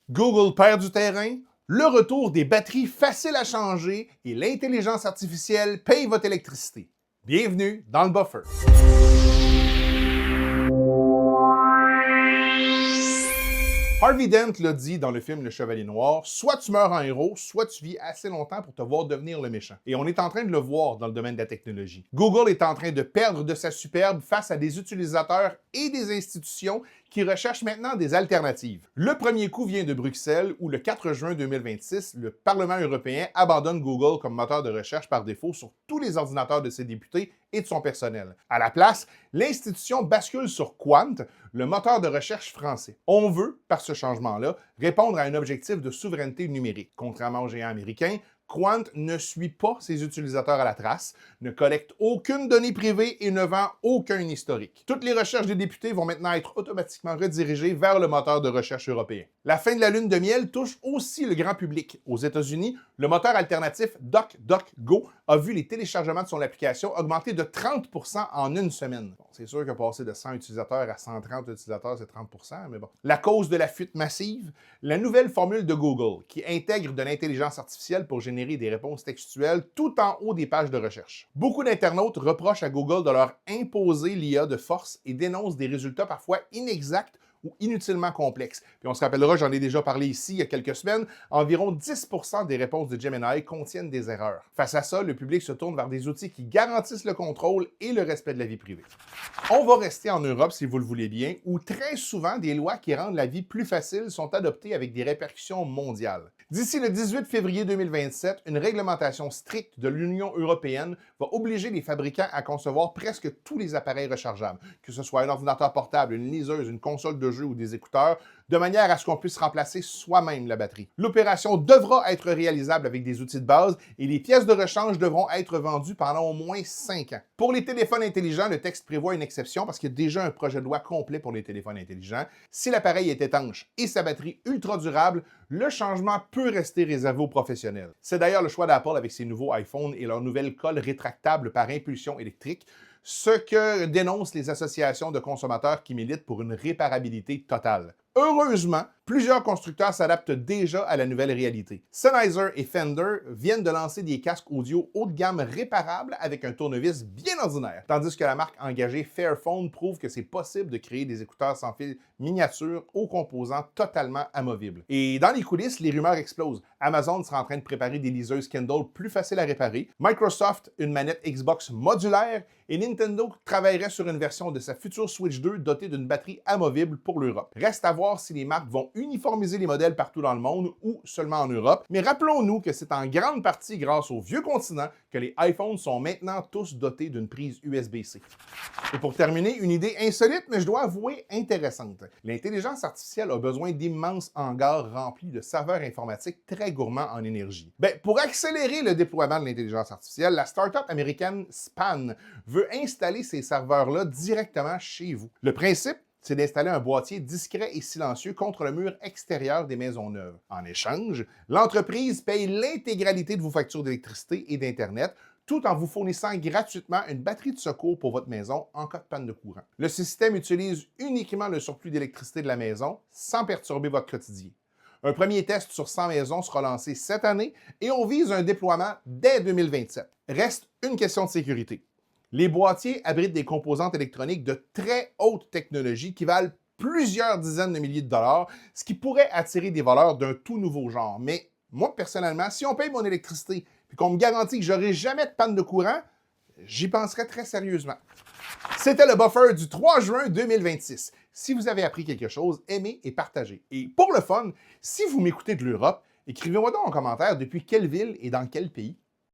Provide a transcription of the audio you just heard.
Google perd du terrain, le retour des batteries faciles à changer et l'intelligence artificielle paye votre électricité. Bienvenue dans le Buffer. Harvey Dent l'a dit dans le film Le Chevalier Noir, soit tu meurs en héros, soit tu vis assez longtemps pour te voir devenir le méchant. Et on est en train de le voir dans le domaine de la technologie. Google est en train de perdre de sa superbe face à des utilisateurs et des institutions qui recherchent maintenant des alternatives. Le premier coup vient de Bruxelles où le 4 juin 2026, le Parlement européen abandonne Google comme moteur de recherche par défaut sur tous les ordinateurs de ses députés et de son personnel. À la place, l'institution bascule sur Quant, le moteur de recherche français. On veut, par ce changement-là, répondre à un objectif de souveraineté numérique. Contrairement aux géants américains, Quant ne suit pas ses utilisateurs à la trace, ne collecte aucune donnée privée et ne vend aucun historique. Toutes les recherches des députés vont maintenant être automatiquement redirigées vers le moteur de recherche européen. La fin de la lune de miel touche aussi le grand public. Aux États-Unis, le moteur alternatif DuckDuckGo a vu les téléchargements de son application augmenter de 30% en une semaine. Bon, c'est sûr que passer de 100 utilisateurs à 130 utilisateurs, c'est 30%, mais bon. La cause de la fuite massive, la nouvelle formule de Google qui intègre de l'intelligence artificielle pour générer des réponses textuelles tout en haut des pages de recherche. Beaucoup d'internautes reprochent à Google de leur imposer l'IA de force et dénoncent des résultats parfois inexacts ou inutilement complexes. Puis on se rappellera, j'en ai déjà parlé ici il y a quelques semaines, environ 10% des réponses de Gemini contiennent des erreurs. Face à ça, le public se tourne vers des outils qui garantissent le contrôle et le respect de la vie privée. On va rester en Europe, si vous le voulez bien, où très souvent des lois qui rendent la vie plus facile sont adoptées avec des répercussions mondiales. D'ici le 18 février 2027, une réglementation stricte de l'Union européenne va obliger les fabricants à concevoir presque tous les appareils rechargeables, que ce soit un ordinateur portable, une liseuse, une console de jeu ou des écouteurs, de manière à ce qu'on puisse remplacer soi-même la batterie. L'opération devra être réalisable avec des outils de base et les pièces de rechange devront être vendues pendant au moins 5 ans. Pour les téléphones intelligents, le texte prévoit une exception parce qu'il y a déjà un projet de loi complet pour les téléphones intelligents. Si l'appareil est étanche et sa batterie ultra durable, le changement peut rester réservé aux professionnels. C'est d'ailleurs le choix d'Apple avec ses nouveaux iPhones et leur nouvelle colle rétractable par impulsion électrique, ce que dénoncent les associations de consommateurs qui militent pour une réparabilité totale. Heureusement, plusieurs constructeurs s'adaptent déjà à la nouvelle réalité. Sennheiser et Fender viennent de lancer des casques audio haut de gamme réparables avec un tournevis bien ordinaire, tandis que la marque engagée Fairphone prouve que c'est possible de créer des écouteurs sans fil miniatures aux composants totalement amovibles. Et dans les coulisses, les rumeurs explosent. Amazon sera en train de préparer des liseuses Kindle plus faciles à réparer, Microsoft une manette Xbox modulaire et Nintendo travaillerait sur une version de sa future Switch 2 dotée d'une batterie amovible pour l'Europe. Reste à voir si les marques vont uniformiser les modèles partout dans le monde ou seulement en Europe, mais rappelons-nous que c'est en grande partie grâce au vieux continent que les iPhones sont maintenant tous dotés d'une prise USB-C. Et pour terminer, une idée insolite, mais je dois avouer intéressante. L'intelligence artificielle a besoin d'immenses hangars remplis de serveurs informatiques très gourmands en énergie. Pour accélérer le déploiement de l'intelligence artificielle, la start-up américaine Span veut installer ces serveurs-là directement chez vous. Le principe, c'est d'installer un boîtier discret et silencieux contre le mur extérieur des maisons neuves. En échange, l'entreprise paye l'intégralité de vos factures d'électricité et d'Internet, tout en vous fournissant gratuitement une batterie de secours pour votre maison en cas de panne de courant. Le système utilise uniquement le surplus d'électricité de la maison sans perturber votre quotidien. Un premier test sur 100 maisons sera lancé cette année et on vise un déploiement dès 2027. Reste une question de sécurité. Les boîtiers abritent des composantes électroniques de très haute technologie qui valent plusieurs dizaines de milliers de dollars, ce qui pourrait attirer des voleurs d'un tout nouveau genre. Mais moi, personnellement, si on paye mon électricité et qu'on me garantit que j'aurai jamais de panne de courant, j'y penserais très sérieusement. C'était le Buffer du 3 juin 2026. Si vous avez appris quelque chose, aimez et partagez. Et pour le fun, si vous m'écoutez de l'Europe, écrivez-moi donc en commentaire depuis quelle ville et dans quel pays.